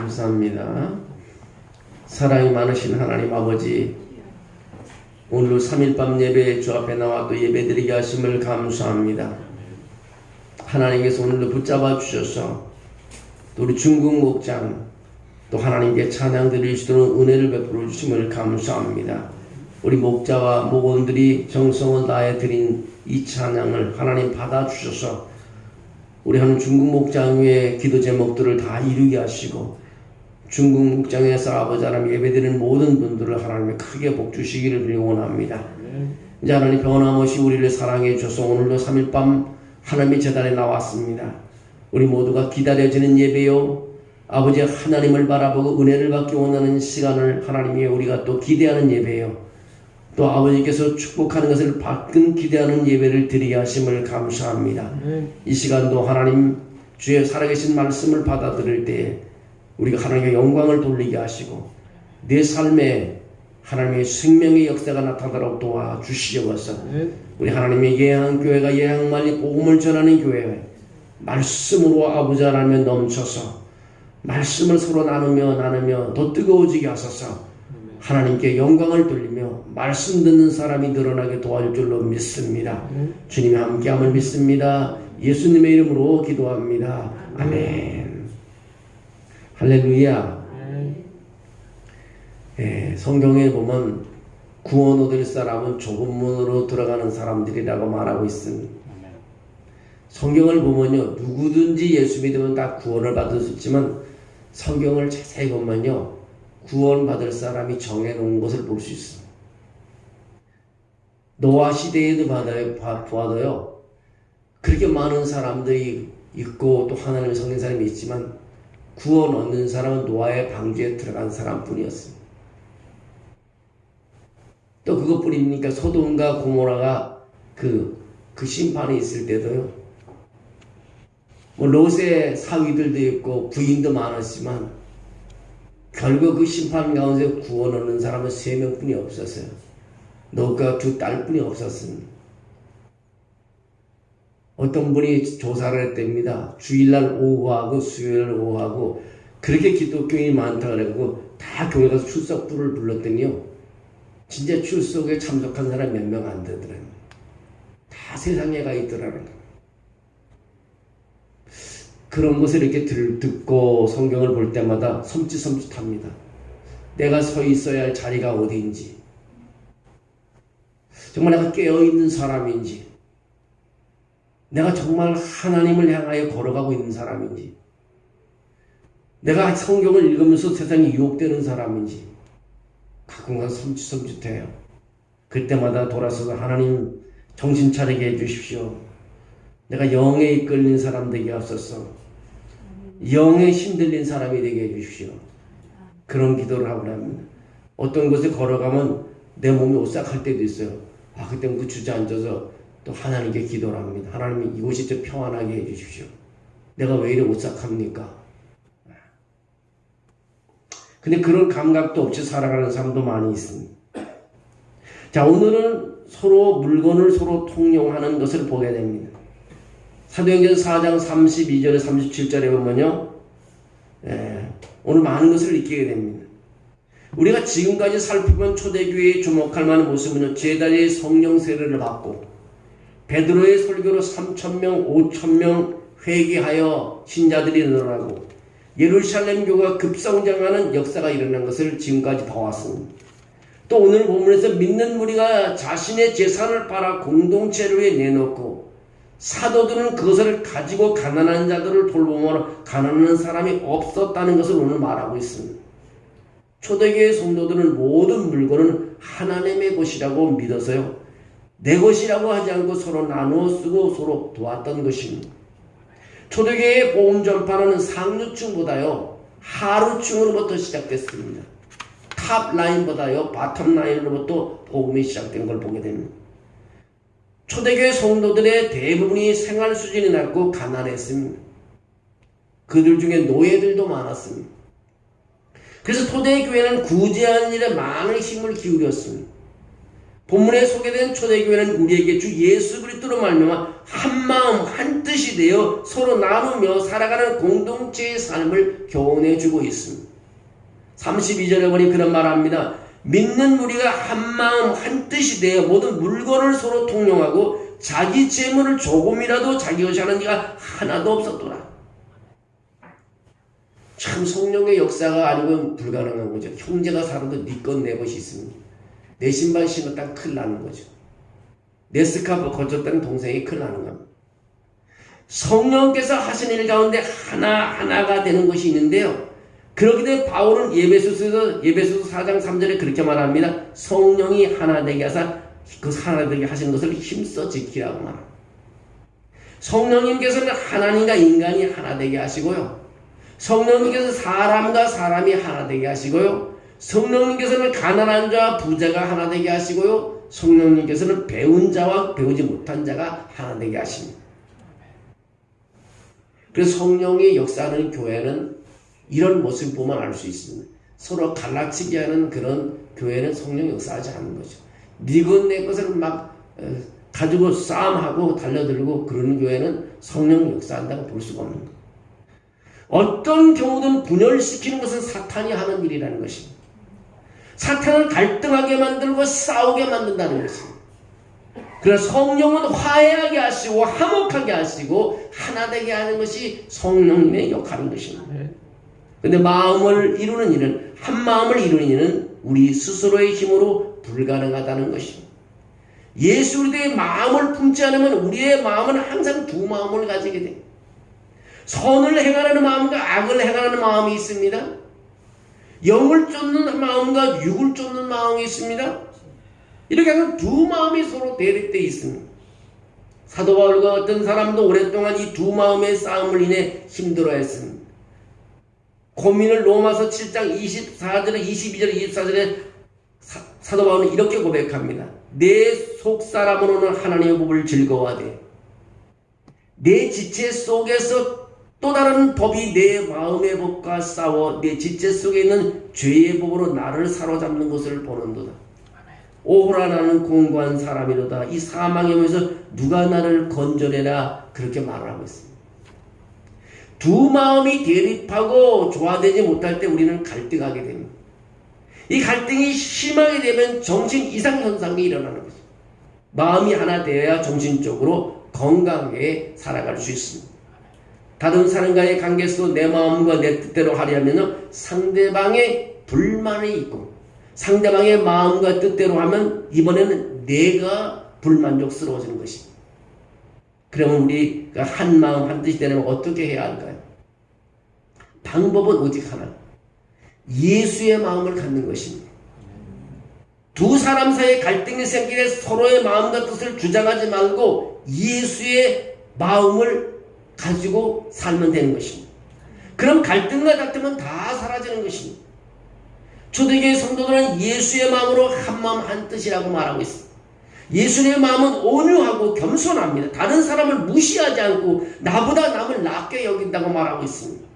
감사합니다. 사랑이 많으신 하나님 아버지, 오늘도 3일밤 예배 주 앞에 나와 또 예배드리게 하심을 감사합니다. 하나님께서 오늘도 붙잡아 주셔서 또 우리 중국 목장 또 하나님께 찬양 드릴 수 있는 은혜를 베풀어 주심을 감사합니다. 우리 목자와 목원들이 정성을 다해 드린 이 찬양을 하나님 받아 주셔서 우리 하는 중국 목장 위에 기도 제목들을 다 이루게 하시고 중국 목장에서 아버지 하나님 예배드리는 모든 분들을 하나님의 크게 복 주시기를 원합니다. 이제 하나님 변함없이 우리를 사랑해 주셔서 오늘도 3일밤 하나님의 제단에 나왔습니다. 우리 모두가 기다려지는 예배요, 아버지 하나님을 바라보고 은혜를 받기 원하는 시간을 하나님이 우리가 또 기대하는 예배요, 또 아버지께서 축복하는 것을 받긴 기대하는 예배를 드리게 하심을 감사합니다. 이 시간도 하나님 주의 살아계신 말씀을 받아들일 때에 우리가 하나님의 영광을 돌리게 하시고 내 삶에 하나님의 생명의 역사가 나타나도록 도와주시옵소서. 우리 하나님의 예향교회가 예향만리 복음을 전하는 교회, 말씀으로 아버지 하나님에 넘쳐서 말씀을 서로 나누며 더 뜨거워지게 하소서. 하나님께 영광을 돌리며 말씀 듣는 사람이 늘어나게 도와줄 줄로 믿습니다. 주님이 함께함을 믿습니다. 예수님의 이름으로 기도합니다. 아멘. 할렐루야. 성경에 보면 구원 얻을 사람은 좁은 문으로 들어가는 사람들이라고 말하고 있습니다. 성경을 보면요, 누구든지 예수 믿으면 다 구원을 받을 수 있지만 성경을 자세히 보면요, 구원받을 사람이 정해놓은 것을 볼 수 있습니다. 노아 시대에도 보아도요, 그렇게 많은 사람들이 있고 또 하나님의 성령 사람이 있지만 구원 얻는 사람은 노아의 방주에 들어간 사람뿐이었습니다. 또 그것뿐입니까? 소돔과 고모라가 그 심판이 있을 때도요, 뭐 롯의 사위들도 있고 부인도 많았지만 결국 그 심판 가운데 구원 얻는 사람은 3명뿐이 없었어요. 롯과 2 딸뿐이 없었습니다. 어떤 분이 조사를 했답니다. 주일날 오후하고 수요일 오후하고 그렇게 기독교인이 많다 그래가지고 다 교회 가서 출석부를 불렀더니요, 진짜 출석에 참석한 사람 몇 명 안 되더라고요. 다 세상에 가 있더라고요. 그런 것을 이렇게 듣고 성경을 볼 때마다 섬찟합니다. 내가 서 있어야 할 자리가 어디인지, 정말 내가 깨어있는 사람인지, 내가 정말 하나님을 향하여 걸어가고 있는 사람인지, 내가 성경을 읽으면서 세상에 유혹되는 사람인지 가끔가다 섬찟해요. 그때마다 돌아서서 하나님 정신 차리게 해주십시오. 내가 영에 이끌린 사람 되게 하소서. 영에 힘들린 사람이 되게 해주십시오. 그런 기도를 하고 합니다. 어떤 곳에 걸어가면 내 몸이 오싹할 때도 있어요. 그때는 그 주저앉아서 또 하나님께 기도를 합니다. 하나님, 이곳이 좀 평안하게 해주십시오. 내가 왜 이래 오싹합니까? 근데 그런 감각도 없이 살아가는 사람도 많이 있습니다. 자, 오늘은 서로 물건을 서로 통용하는 것을 보게 됩니다. 사도행전 4장 32절에 37절에 보면요, 오늘 많은 것을 느끼게 됩니다. 우리가 지금까지 살펴본 초대교회에 주목할 만한 모습은요, 제자리의 성령 세례를 받고 베드로의 설교로 3,000명, 5,000명 회개하여 신자들이 늘어나고 예루살렘 교회가 급성장하는 역사가 일어난 것을 지금까지 봐왔습니다. 또 오늘 본문에서 믿는 무리가 자신의 재산을 팔아 공동체를 위해 내놓고 사도들은 그것을 가지고 가난한 자들을 돌보며 가난한 사람이 없었다는 것을 오늘 말하고 있습니다. 초대교회 성도들은 모든 물건은 하나님의 것이라고 믿어서요, 내 것이라고 하지 않고 서로 나누어 쓰고 서로 도왔던 것입니다. 초대교회의 복음 전파는 상류층보다요 하류층으로부터 시작됐습니다. 탑 라인보다요 바텀 라인으로부터 복음이 시작된 걸 보게 됩니다. 초대교회 성도들의 대부분이 생활 수준이 낮고 가난했습니다. 그들 중에 노예들도 많았습니다. 그래서 초대교회는 구제하는 일에 많은 힘을 기울였습니다. 본문에 소개된 초대교회는 우리에게 주 예수 그리스도로 말미암아 한 마음 한 뜻이 뜻이 되어 서로 나누며 살아가는 공동체의 삶을 교훈해주고 있습니다. 32절에 보니 그런 말을 합니다. 믿는 무리가 한 마음 한 뜻이 되어 모든 물건을 서로 통용하고 자기 재물을 조금이라도 자기 것이 하는 이가 하나도 없었더라. 참 성령의 역사가 아니면 불가능한 거죠. 형제가 살아도 네 것 내 것이 있습니다. 내 신발 신었다가 큰일 나는 거죠. 내 스카프 거쳤다는 동생이 큰일 나는 겁니다. 성령께서 하신 일 가운데 하나하나가 되는 것이 있는데요. 그렇기 때문에 바울은 예배소서 4장 3절에 그렇게 말합니다. 성령이 하나 되게 하사 그 하나 되게 하신 것을 힘써 지키라고 말합니다. 성령님께서는 하나님과 인간이 하나 되게 하시고요. 성령님께서 사람과 사람이 하나 되게 하시고요. 성령님께서는 가난한 자와 부자가 하나 되게 하시고요. 성령님께서는 배운 자와 배우지 못한 자가 하나 되게 하십니다. 그래서 성령의 역사하는 교회는 이런 모습을 보면 알 수 있습니다. 서로 갈라치게 하는 그런 교회는 성령이 역사하지 않는 거죠. 네 것 내 것을 막 가지고 싸움하고 달려들고 그러는 교회는 성령이 역사한다고 볼 수가 없는 거예요. 어떤 경우든 분열시키는 것은 사탄이 하는 일이라는 것입니다. 사탄은 갈등하게 만들고 싸우게 만든다는 것입니다. 그래서 성령은 화해하게 하시고 화목하게 하시고 하나 되게 하는 것이 성령님의 역할인 것입니다. 그런데 마음을 이루는 일은 한 마음을 이루는 일은 우리 스스로의 힘으로 불가능하다는 것입니다. 예수 그리스도의 마음을 품지 않으면 우리의 마음은 항상 두 마음을 가지게 됩니다. 선을 행하는 마음과 악을 행하는 마음이 있습니다. 영을 쫓는 마음과 육을 쫓는 마음이 있습니다. 이렇게 하면 두 마음이 서로 대립되어 있습니다. 사도 바울과 어떤 사람도 오랫동안 이 두 마음의 싸움을 인해 힘들어했습니다. 고민을 로마서 7장 24절에 22절에 24절에 사도 바울은 이렇게 고백합니다. 내 속사람으로는 하나님의 법을 즐거워하되 내 지체 속에서 또 다른 법이 내 마음의 법과 싸워 내 지체 속에 있는 죄의 법으로 나를 사로잡는 것을 보는도다. 오호라 나는 공고한 사람이로다. 이 사망의 몸에서 누가 나를 건져내라. 그렇게 말을 하고 있습니다. 두 마음이 대립하고 조화되지 못할 때 우리는 갈등하게 됩니다. 이 갈등이 심하게 되면 정신 이상 현상이 일어나는 거죠. 마음이 하나 되어야 정신적으로 건강하게 살아갈 수 있습니다. 다른 사람과의 관계 속에서 내 마음과 내 뜻대로 하려면 상대방의 불만이 있고 상대방의 마음과 뜻대로 하면 이번에는 내가 불만족스러워지는 것입니다. 그러면 우리가 한 마음 한 뜻이 되려면 어떻게 해야 할까요? 방법은 오직 하나. 예수의 마음을 갖는 것입니다. 두 사람 사이에 갈등이 생기게 서로의 마음과 뜻을 주장하지 말고 예수의 마음을 가지고 살면 되는 것입니다. 그럼 갈등과 다툼은 다 사라지는 것입니다. 초대교회 성도들은 예수의 마음으로 한 마음 한 뜻이라고 말하고 있습니다. 예수님의 마음은 온유하고 겸손합니다. 다른 사람을 무시하지 않고 나보다 남을 낮게 여긴다고 말하고 있습니다.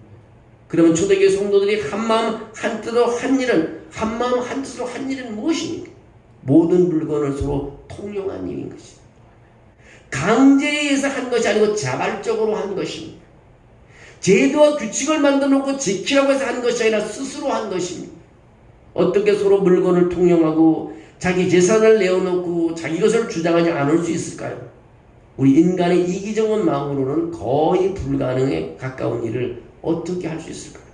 그러면 초대교회 성도들이 한 마음 한 뜻으로 한 일은 한 마음 한 뜻으로 한 일은 무엇입니까? 모든 물건을 서로 통용한 일인 것입니다. 강제에 의해서 한 것이 아니고 자발적으로 한 것입니다. 제도와 규칙을 만들어 놓고 지키라고 해서 한 것이 아니라 스스로 한 것입니다. 어떻게 서로 물건을 통용하고 자기 재산을 내어놓고 자기 것을 주장하지 않을 수 있을까요? 우리 인간의 이기적인 마음으로는 거의 불가능에 가까운 일을 어떻게 할 수 있을까요?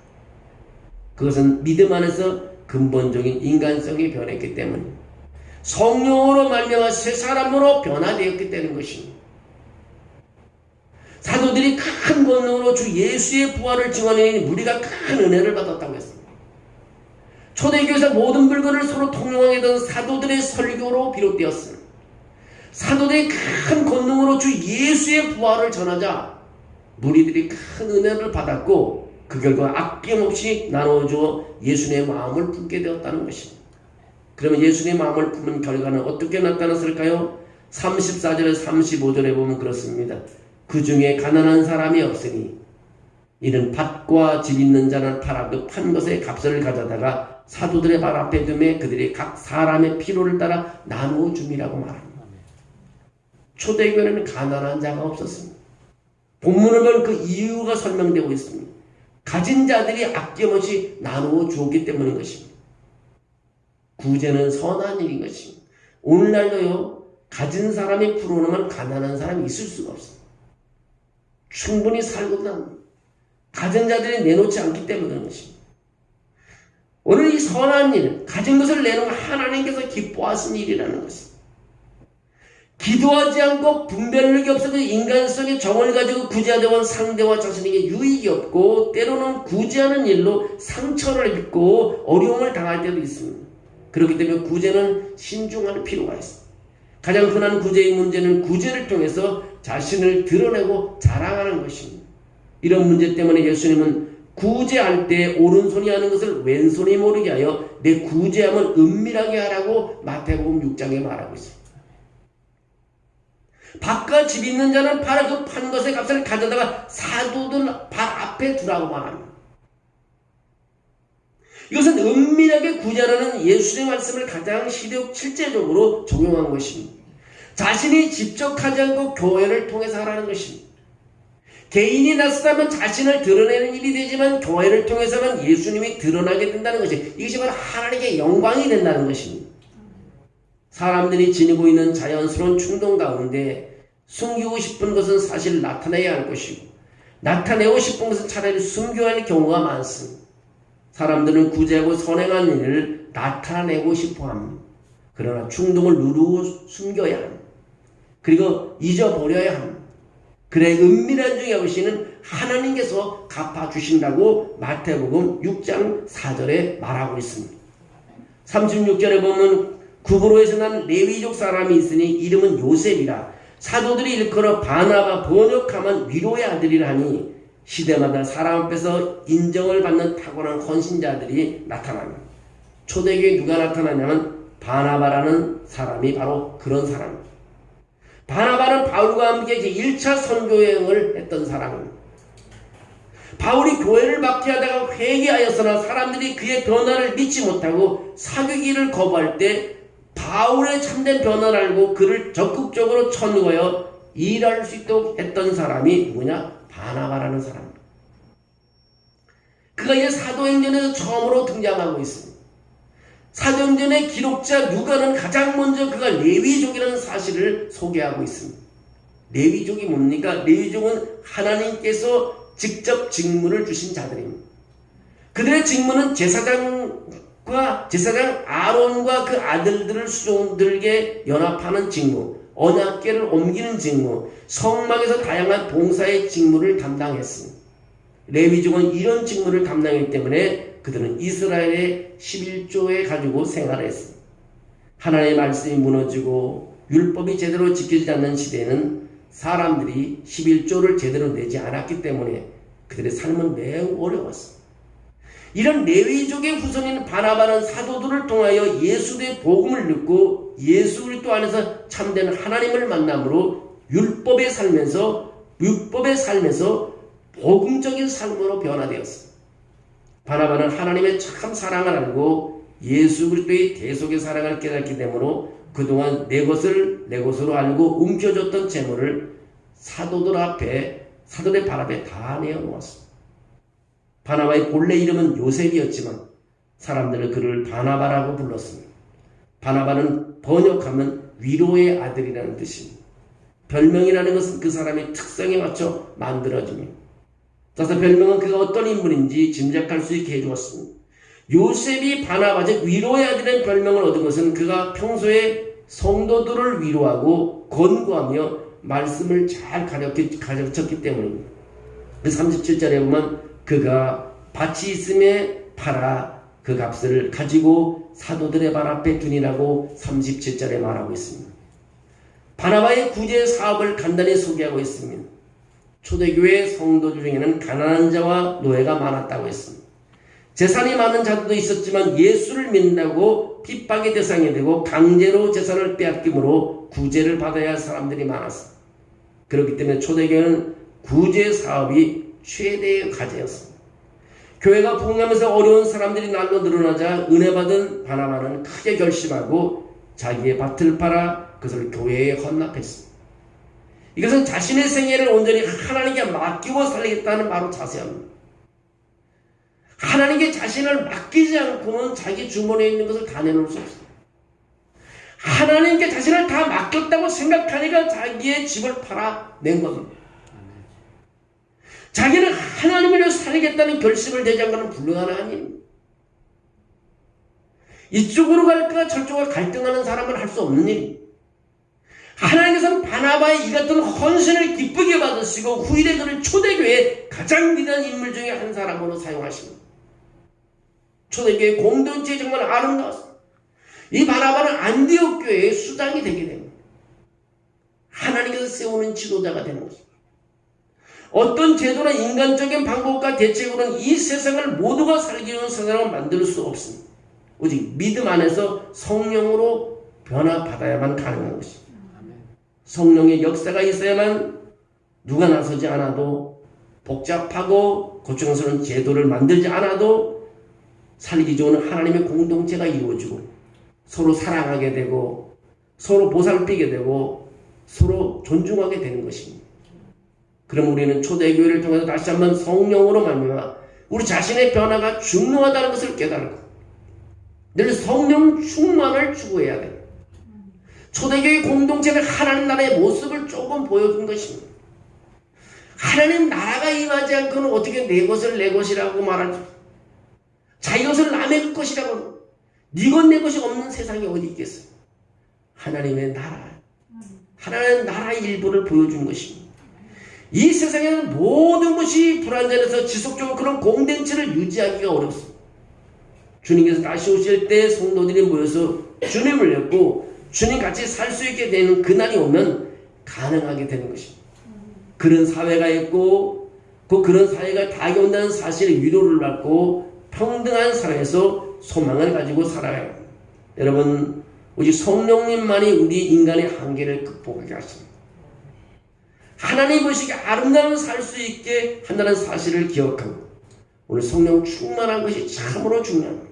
그것은 믿음 안에서 근본적인 인간성이 변했기 때문입니다. 성령으로 말미암아 새 사람으로 변화되었기 때문인 것입니다. 사도들이 큰 권능으로 주 예수의 부활을 증언하니 무리가 큰 은혜를 받았다고 했습니다. 초대교회에서 모든 물건을 서로 통용하게 된 사도들의 설교로 비롯되었습니다. 사도들이 큰 권능으로 주 예수의 부활을 전하자 무리들이 큰 은혜를 받았고 그 결과 아낌없이 나눠주어 예수님의 마음을 품게 되었다는 것입니다. 그러면 예수님의 마음을 품은 결과는 어떻게 나타났을까요? 34절에 35절에 보면 그렇습니다. 그 중에 가난한 사람이 없으니 이는 밭과 집 있는 자는 팔아 그 판 것의 값을 가져다가 사도들의 발 앞에 두매 그들이 각 사람의 필요를 따라 나누어 줌이라고 말합니다. 초대교회는 가난한 자가 없었습니다. 본문을 보면 그 이유가 설명되고 있습니다. 가진 자들이 아낌없이 나누어 주었기 때문인 것입니다. 구제는 선한 일인 것입니다. 오늘날도요, 가진 사람이 풀어놓으면 가난한 사람이 있을 수가 없어요. 충분히 살고도 합니다. 가진 자들이 내놓지 않기 때문에 그런 것입니다. 오늘 이 선한 일, 가진 것을 내놓으면 하나님께서 기뻐하신 일이라는 것입니다. 기도하지 않고 분별력이 없어도 인간성의 정을 가지고 구제하려고 하는 상대와 자신에게 유익이 없고 때로는 구제하는 일로 상처를 입고 어려움을 당할 때도 있습니다. 그렇기 때문에 구제는 신중할 필요가 있습니다. 가장 흔한 구제의 문제는 구제를 통해서 자신을 드러내고 자랑하는 것입니다. 이런 문제 때문에 예수님은 구제할 때 오른손이 하는 것을 왼손이 모르게 하여 내 구제함을 은밀하게 하라고 마태복음 6장에 말하고 있습니다. 밭과 집 있는 자는 팔아 그 판 것의 값을 가져다가 사도들 발 앞에 두라고 말합니다. 이것은 은밀하게 구제하라는 예수의 말씀을 가장 실제적으로 적용한 것입니다. 자신이 직접 하지 않고 교회를 통해서 하라는 것입니다. 개인이 나서다면 자신을 드러내는 일이 되지만 교회를 통해서는 예수님이 드러나게 된다는 것이, 이것이 바로 하나님께 영광이 된다는 것입니다. 사람들이 지니고 있는 자연스러운 충동 가운데 숨기고 싶은 것은 사실 나타내야 할 것이고 나타내고 싶은 것은 차라리 숨겨야 할 경우가 많습니다. 사람들은 구제하고 선행한 일을 나타내고 싶어 합니다. 그러나 충동을 누르고 숨겨야 합니다. 그리고 잊어버려야 합니다. 그래 은밀한 중에 오시는 하나님께서 갚아주신다고 마태복음 6장 4절에 말하고 있습니다. 36절에 보면 구브로에서 난 레위족 사람이 있으니 이름은 요셉이라 사도들이 일컬어 바나바 번역하면 위로의 아들이라 하니 시대마다 사람 앞에서 인정을 받는 탁월한 헌신자들이 나타납니다. 초대교회에 누가 나타나냐면 바나바라는 사람이 바로 그런 사람입니다. 바나바는 바울과 함께 1차 선교여행을 했던 사람입니다. 바울이 교회를 박해하다가 회개하였으나 사람들이 그의 변화를 믿지 못하고 사귀기를 거부할 때 바울의 참된 변화를 알고 그를 적극적으로 천거하여 일할 수 있도록 했던 사람이 누구냐? 바나바라는 사람입니다. 그가 이제 사도행전에서 처음으로 등장하고 있습니다. 사도행전의 기록자 누가는 가장 먼저 그가 레위족이라는 사실을 소개하고 있습니다. 레위족이 뭡니까? 레위족은 하나님께서 직접 직무를 주신 자들입니다. 그들의 직무는 제사장 아론과 그 아들들을 수종들에게 연합하는 직무, 언약궤를 옮기는 직무, 성막에서 다양한 봉사의 직무를 담당했습니다. 레위족은 이런 직무를 담당했기 때문에 그들은 이스라엘의 11조에 가지고 생활했습니다. 하나님의 말씀이 무너지고 율법이 제대로 지켜지지 않는 시대에는 사람들이 11조를 제대로 내지 않았기 때문에 그들의 삶은 매우 어려웠습니다. 이런 레위족의 후손인 바나바는 사도들을 통하여 예수의 복음을 듣고 예수 그리스도 안에서 참된 하나님을 만남으로 율법의 삶에서 복음적인 삶으로 변화되었습니다. 바나바는 하나님의 참 사랑을 알고 예수 그리스도의 대속의 사랑을 깨닫기 때문에 그동안 내 것으로 알고 움켜줬던 재물을 사도들의 발 앞에 다 내어놓았습니다. 바나바의 본래 이름은 요셉이었지만 사람들은 그를 바나바라고 불렀습니다. 바나바는 번역하면 위로의 아들이라는 뜻입니다. 별명이라는 것은 그 사람의 특성에 맞춰 만들어집니다. 따라서 별명은 그가 어떤 인물인지 짐작할 수 있게 해주었습니다. 요셉이 바나바 즉 위로의 아들이라는 별명을 얻은 것은 그가 평소에 성도들을 위로하고 권고하며 말씀을 잘 가르쳤기 때문입니다. 37절에 보면 그가 밭이 있음에 팔아 그 값을 가지고 사도들의 발 앞에 두니라고 37절에 말하고 있습니다. 바나바의 구제 사업을 간단히 소개하고 있습니다. 초대교회 성도들 중에는 가난한 자와 노예가 많았다고 했습니다. 재산이 많은 자들도 있었지만 예수를 믿는다고 핍박의 대상이 되고 강제로 재산을 빼앗김으로 구제를 받아야 할 사람들이 많았습니다. 그렇기 때문에 초대교회는 구제 사업이 최대의 과제였습니다. 교회가 부흥하면서 어려운 사람들이 날로 늘어나자 은혜 받은 바나바는 크게 결심하고 자기의 밭을 팔아 그것을 교회에 헌납했습니다. 이것은 자신의 생애를 온전히 하나님께 맡기고 살리겠다는 바로 자세합니다. 하나님께 자신을 맡기지 않고는 자기 주머니에 있는 것을 다 내놓을 수 없어요. 하나님께 자신을 다 맡겼다고 생각하니까 자기의 집을 팔아 낸 겁니다. 자기는 하나님을 위해 살겠다는 결심을 내지 않고는 불가능한 아닙니다. 이쪽으로 갈까 저쪽으로 갈등하는 사람은 할 수 없는 일입니다. 하나님께서는 바나바의 이 같은 헌신을 기쁘게 받으시고 후일에 그를 초대교회의 가장 위대한 인물 중에 한 사람으로 사용하십니다. 초대교회 공동체에 정말 아름다웠습니다. 이 바나바는 안디옥 교회의 수장이 되게 됩니다. 하나님께서 세우는 지도자가 되는 것입니다. 어떤 제도나 인간적인 방법과 대책으로는 이 세상을 모두가 살기 위한 세상을 만들 수 없습니다. 오직 믿음 안에서 성령으로 변화받아야만 가능한 것입니다. 성령의 역사가 있어야만 누가 나서지 않아도 복잡하고 고충스러운 제도를 만들지 않아도 살기 좋은 하나님의 공동체가 이루어지고 서로 사랑하게 되고 서로 보살피게 되고 서로 존중하게 되는 것입니다. 그럼 우리는 초대교회를 통해서 다시 한번 성령으로 말미암아 우리 자신의 변화가 중요하다는 것을 깨달고 늘 성령 충만을 추구해야 됩니다. 초대교회 공동체는 하나님 나라의 모습을 조금 보여준 것입니다. 하나님 나라가 임하지 않고는 어떻게 내 것을 내 것이라고 말하지? 자기 것을 남의 것이라고 네 것 내 것이 없는 세상이 어디 있겠어요? 하나님의 나라, 하나님의 나라의 일부를 보여준 것입니다. 이 세상에는 모든 것이 불완전해서 지속적으로 그런 공동체를 유지하기가 어렵습니다. 주님께서 다시 오실 때 성도들이 모여서 주님을 뵙고 주님 같이 살 수 있게 되는 그날이 오면 가능하게 되는 것입니다. 그런 사회가 있고 그런 사회가 다 온다는 사실의 위로를 받고 평등한 사회에서 소망을 가지고 살아야 합니다. 여러분, 오직 성령님만이 우리 인간의 한계를 극복하게 하십니다. 하나님 보시기에 아름다운 살 수 있게 한다는 사실을 기억하고 오늘 성령 충만한 것이 참으로 중요합니다.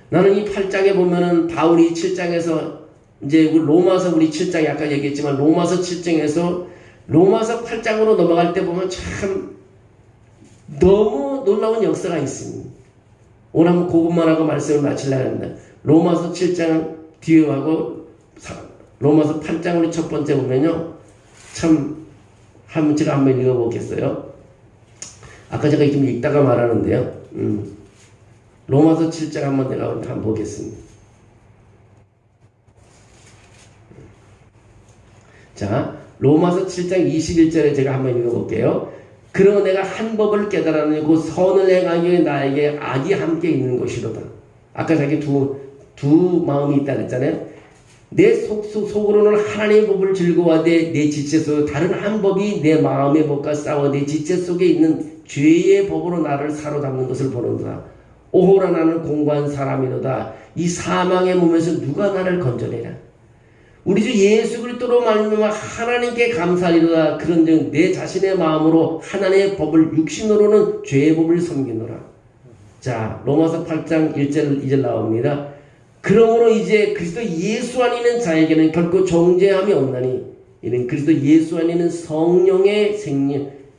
나는 이 8장에 보면은 바울이 7장에서 이제 로마서 우리 7장에 아까 얘기했지만 로마서 7장에서 로마서 8장으로 넘어갈 때 보면 참 너무 놀라운 역사가 있습니다. 오늘 한번 그것만 하고 말씀을 마치려고 합니다. 로마서 7장 뒤에 하고 로마서 8장 우리 첫 번째 보면요. 참 제가 한번 읽어보겠어요. 아까 제가 좀 읽다가 말하는데요. 로마서 7장 한번 내가 한번 보겠습니다. 자, 로마서 7장 21절에 제가 한번 읽어볼게요. 그러나 내가 한 법을 깨달았느니 그 선을 행하기 위해 나에게 악이 함께 있는 것이로다. 아까 자기 두 마음이 있다 그랬잖아요. 내 속으로는 하나님의 법을 즐거워하되 내 지체 속에 다른 한 법이 내 마음의 법과 싸워 내 지체 속에 있는 죄의 법으로 나를 사로잡는 것을 보는도다. 오호라 나는 공고한 사람이로다. 이 사망의 몸에서 누가 나를 건져내랴. 우리 주 예수 그리스도로 말미암아 하나님께 감사하리로다. 그런즉 내 자신의 마음으로 하나님의 법을 육신으로는 죄의 법을 섬기노라. 자, 로마서 8장 1절 2절 나옵니다. 그러므로 이제 그리스도 예수 안에 있는 자에게는 결코 정죄함이 없나니 이는 그리스도 예수 안에 있는 성령의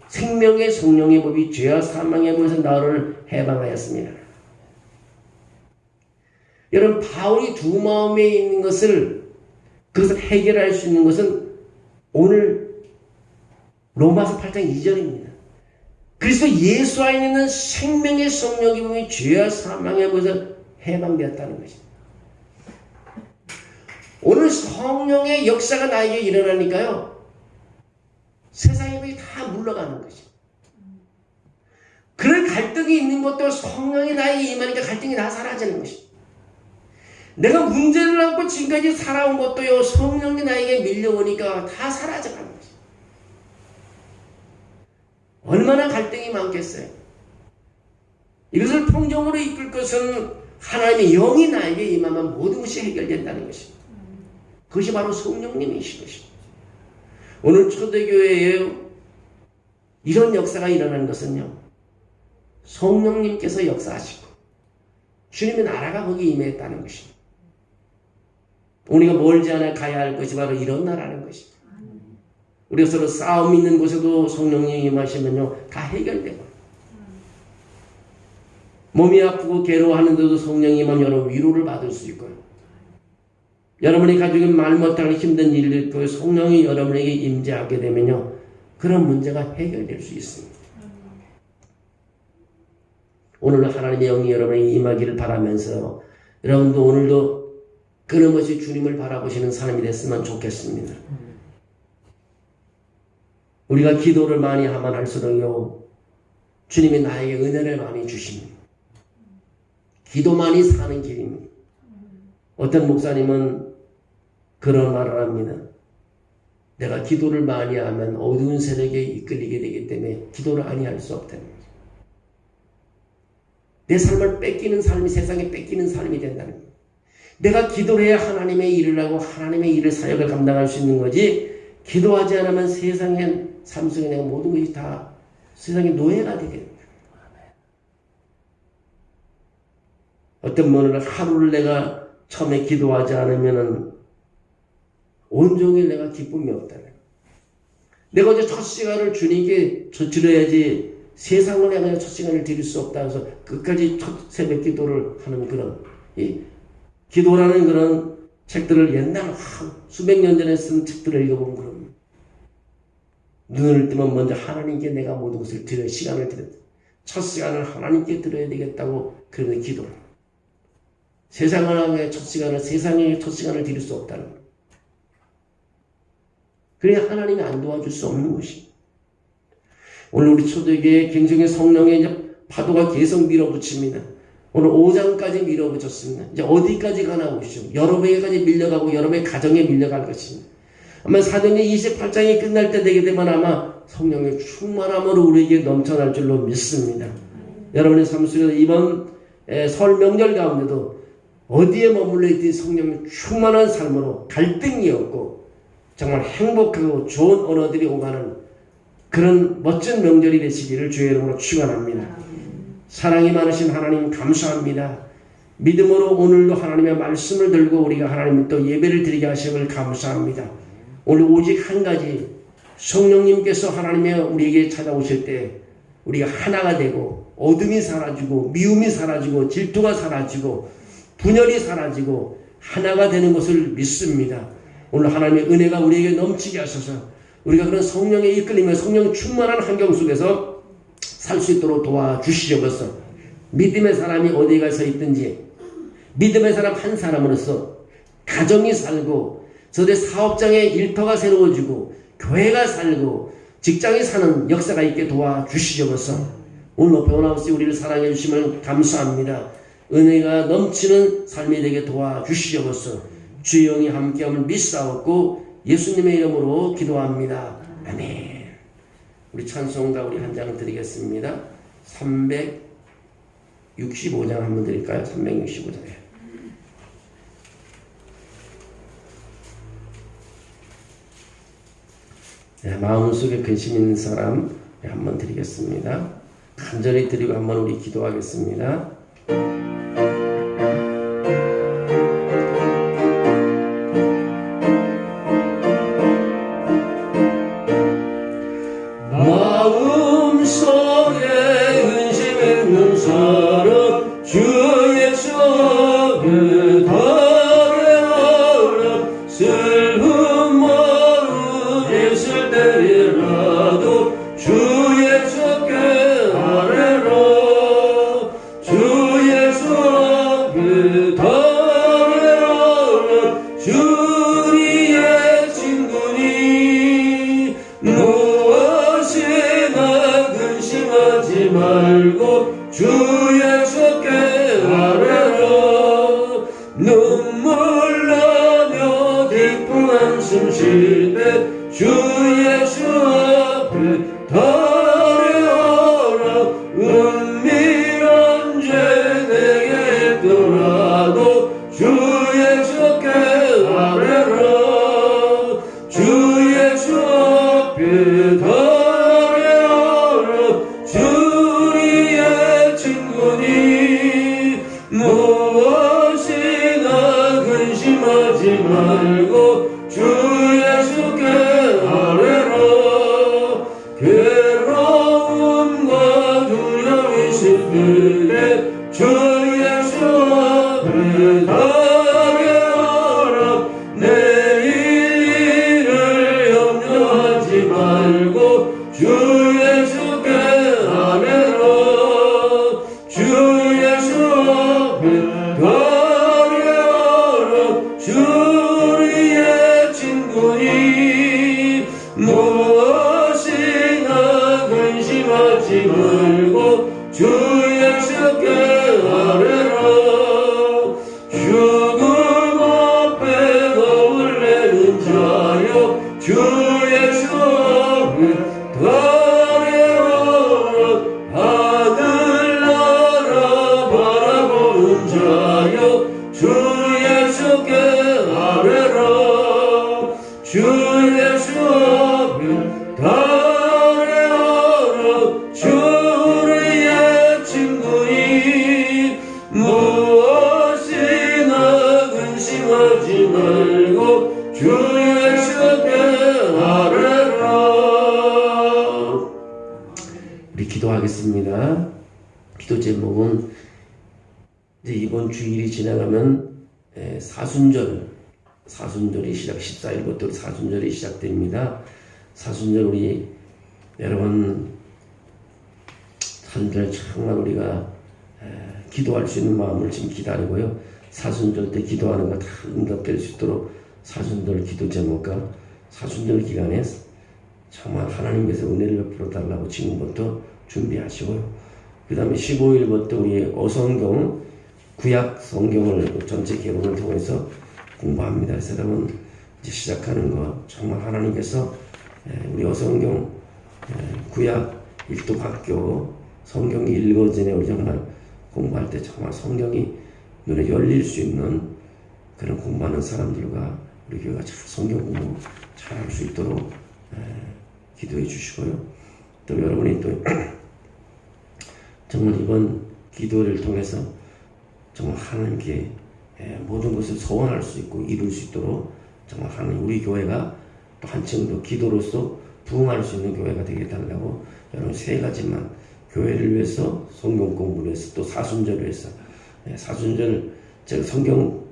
생명의 성령의 법이 죄와 사망의 법에서 나를 해방하였습니다. 여러분, 바울이 두 마음에 있는 그것을 해결할 수 있는 것은 오늘 로마서 8장 2절입니다. 그리스도 예수 안에 있는 생명의 성령의 법이 죄와 사망의 법에서 해방되었다는 것입니다. 오늘 성령의 역사가 나에게 일어나니까요. 세상의 법이 다 물러가는 것입니다. 그런 갈등이 있는 것도 성령이 나에게 임하니까 갈등이 다 사라지는 것입니다. 내가 문제를 안고 지금까지 살아온 것도요. 성령이 나에게 밀려오니까 다 사라져가는 것입니다. 얼마나 갈등이 많겠어요. 이것을 평정으로 이끌 것은 하나님의 영이 나에게 임하면 모든 것이 해결된다는 것입니다. 그것이 바로 성령님이신 것입니다. 오늘 초대교회에 이런 역사가 일어나는 것은요. 성령님께서 역사하시고 주님의 나라가 거기 임했다는 것입니다. 우리가 멀지 않아 가야 할 것이 바로 이런 나라는 것입니다. 우리가 서로 싸움 있는 곳에도 성령님이 임하시면요 다 해결되고, 몸이 아프고 괴로워하는데도 성령이 임하면 여러분 위로를 받을 수 있고요. 여러분의 가족이 말 못하는 힘든 일도 있고 성령이 여러분에게 임재하게 되면요 그런 문제가 해결될 수 있습니다. 오늘 하나님의 영이 여러분에게 임하기를 바라면서 여러분도 오늘도 끊임없이 주님을 바라보시는 사람이 됐으면 좋겠습니다. 우리가 기도를 많이 하면 할수록요 주님이 나에게 은혜를 많이 주십니다. 기도만이 사는 길입니다. 어떤 목사님은 그런 말을 합니다. 내가 기도를 많이 하면 어두운 세력에 이끌리게 되기 때문에 기도를 많이 할 수 없다는 거죠. 내 삶을 뺏기는 삶이 세상에 뺏기는 삶이 된다는 거예요. 내가 기도를 해야 하나님의 일을 하고 하나님의 일을 사역을 감당할 수 있는 거지, 기도하지 않으면 세상에 삶 속에 내가 모든 것이 다 세상의 노예가 되게 됩니다. 어떤 분은 하루를 내가 처음에 기도하지 않으면은 온종일 내가 기쁨이 없다는 거예요. 내가 어제 첫 시간을 주님께 드려야지 세상을 내가 첫 시간을 드릴 수 없다 해서 끝까지 첫 새벽 기도를 하는 그런 기도라는 그런 책들을 옛날 수백 년 전에 쓴 책들을 읽어보면 그런 눈을 뜨면 먼저 하나님께 내가 모든 것을 드려야 시간을 드렸다. 첫 시간을 하나님께 드려야 되겠다고 그러는 기도를. 세상을 향해 첫 시간을 세상에 첫 시간을 드릴 수 없다는 거예요. 그래야 하나님이 안 도와줄 수 없는 것이. 오늘 우리 초대교회 굉장히 성령의 이제 파도가 계속 밀어붙입니다. 오늘 5장까지 밀어붙였습니다. 이제 어디까지 가나 보시죠. 여러분에게까지 밀려가고 여러분의 가정에 밀려갈 것입니다. 아마 사도행전 28장이 끝날 때 되게 되면 아마 성령의 충만함으로 우리에게 넘쳐날 줄로 믿습니다. 여러분의 삶 속에서 이번 설 명절 가운데도 어디에 머물러 있든 성령의 충만한 삶으로 갈등이 없고 정말 행복하고 좋은 언어들이 오가는 그런 멋진 명절이 되시기를 주의 이름으로 축원합니다. 사랑이 많으신 하나님 감사합니다. 믿음으로 오늘도 하나님의 말씀을 들고 우리가 하나님 또 예배를 드리게 하심을 감사합니다. 오늘 오직 한 가지, 성령님께서 하나님의 우리에게 찾아오실 때 우리가 하나가 되고 어둠이 사라지고 미움이 사라지고 질투가 사라지고 분열이 사라지고 하나가 되는 것을 믿습니다. 오늘 하나님의 은혜가 우리에게 넘치게 하셔서 우리가 그런 성령의 이끌림에 성령 충만한 환경 속에서 살 수 있도록 도와주시옵소서. 믿음의 사람이 어디 가서 있든지 믿음의 사람 한 사람으로서 가정이 살고 저들의 사업장의 일터가 새로워지고 교회가 살고 직장이 사는 역사가 있게 도와주시옵소서. 오늘 변함없이 우리를 사랑해 주시면 감사합니다. 은혜가 넘치는 삶이 되게 도와주시옵소서. 주의 영이 함께함을 믿사옵고 예수님의 이름으로 기도합니다. 아멘. 우리 찬송가 우리 한 장 드리겠습니다. 365장 한번 드릴까요? 365장. 네, 마음속에 근심 있는 사람 한번 드리겠습니다. 간절히 드리고 한번 우리 기도하겠습니다. 마음속에 근심 있는 사람 주 예수 앞에 달려라. 슬픈 마음 있을 때라도 주 예수께 아뢰라. 주 예수 앞에 달려라. 주님의 친구니 무엇이나 근심하지 말고 주 예수께 아뢰라. 눈물 나며 기쁜 한숨 쉴 때 주 예수 앞에 달려라. 은밀한 죄 내게 있더라도 주 예수께 아뢰라. 주 예수 앞에 달려라. 주님의 친구니 무엇이나 근심하지 말고 주 예수께 아뢰라. 있을 때 주 예수 앞에 달려라. 내일 일을 염려하지 말고 주 예수께 아뢰라. 주 예수 앞에 달려라. 주 우리의 친구니 무엇이나 근심하지 말고 주 예수께 아뢰라. 죽음 앞에 겁을 내는 자여 주 예수 앞에 달려라. 하늘나라 바라보는 자여 주 예수께 아뢰라. 주 예수 앞에 달려라. 주 우리의 친구니 무엇이나 근심하지 말고 주 예수께 아뢰라. 우리 기도하겠습니다. 기도 제목은 이제 이번 주일이 지나가면 사순절이 시작, 14일부터 사순절이 시작됩니다. 사순절 우리 여러분 사순절 정말 우리가 기도할 수 있는 마음을 지금 기다리고요. 사순절 때 기도하는 거 다 응답될 수 있도록 사순절 기도 제목과 사순절 기간에 정말 하나님께서 은혜를 베풀어 달라고 지금부터 준비하시고요. 그 다음에 15일부터 우리 어성경 구약 성경을 전체 개론을 통해서 공부합니다. 그래서 여러분 이제 시작하는 거 정말 하나님께서 우리 어성경 구약 일독학교 성경이 읽어지네 우리 정말 공부할 때 정말 성경이 눈에 열릴 수 있는 그런 공부하는 사람들과 우리 교회가 잘 성경 공부 잘 할 수 있도록 기도해 주시고요. 또 여러분이 또 정말 이번 기도를 통해서 정말 하나님께 모든 것을 소원할 수 있고 이룰 수 있도록 정말 하나님 우리 교회가 또 한층 더 기도로서 부흥할 수 있는 교회가 되게 해달라고 여러분 세 가지만 교회를 위해서 성경 공부를 위해서 또 사순절을 위해서 사순절 제가 성경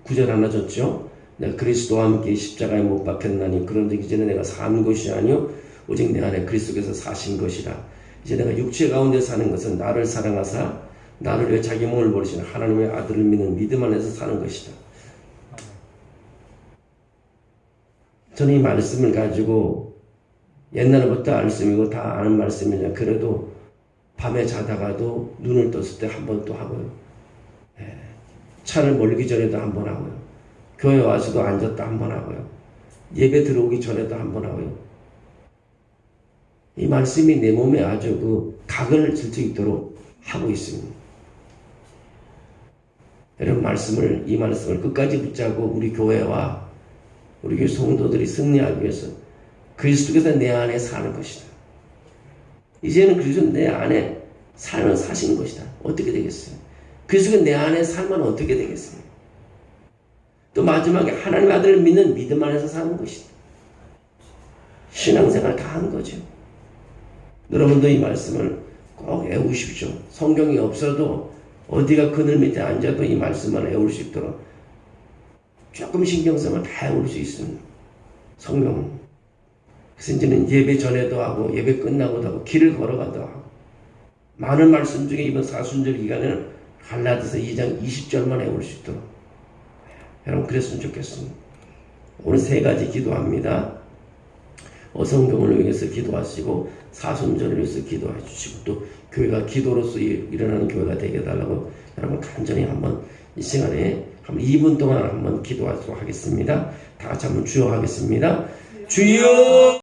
구절 하나 줬죠. 내가 그리스도와 함께 십자가에 못 박혔나니 그런데 이제는 내가 산 것이 아니요 오직 내 안에 그리스도께서 사신 것이라. 이제 내가 육체 가운데 사는 것은 나를 사랑하사 나를 위해 자기 몸을 버리시는 하나님의 아들을 믿는 믿음 안에서 사는 것이다. 저는 이 말씀을 가지고 옛날부터 말씀이고 다 아는 말씀이냐 그래도 밤에 자다가도 눈을 떴을 때 한 번 또 하고요. 차를 몰기 전에도 한 번 하고요. 교회 와서도 앉았다 한 번 하고요. 예배 들어오기 전에도 한 번 하고요. 이 말씀이 내 몸에 아주 그 각을 질 수 있도록 하고 있습니다. 여러분 이 말씀을 끝까지 붙잡고 우리 교회와 우리 교회 성도들이 승리하기 위해서 그리스도께서 내 안에 사는 것이다. 이제는 그리스도 내 안에 삶을 사신 것이다. 어떻게 되겠어요? 그리스도가 내 안에 살면 어떻게 되겠어요? 또 마지막에 하나님의 아들을 믿는 믿음 안에서 사는 것이다. 신앙생활 다 한 거죠. 여러분도 이 말씀을 꼭 외우십시오. 성경이 없어도 어디가 그늘 밑에 앉아도 이 말씀만 외울 수 있도록 조금 신경 쓰면 다 외울 수 있습니다. 성경은. 그래서 이제는 예배 전에도 하고 예배 끝나고도 하고 길을 걸어가도 하고 많은 말씀 중에 이번 사순절 기간에는 갈라디아서 2장 20절만 외울 수 있도록 여러분 그랬으면 좋겠습니다. 오늘 세 가지 기도합니다. 어성경을 위해서 기도하시고 사순절을 위해서 기도해 주시고 또 교회가 기도로서 일어나는 교회가 되게 해달라고 여러분 간절히 한번 이 시간에 한번 2분 동안 한번 기도하도록 하겠습니다. 다 같이 한번 주여 하겠습니다. 주여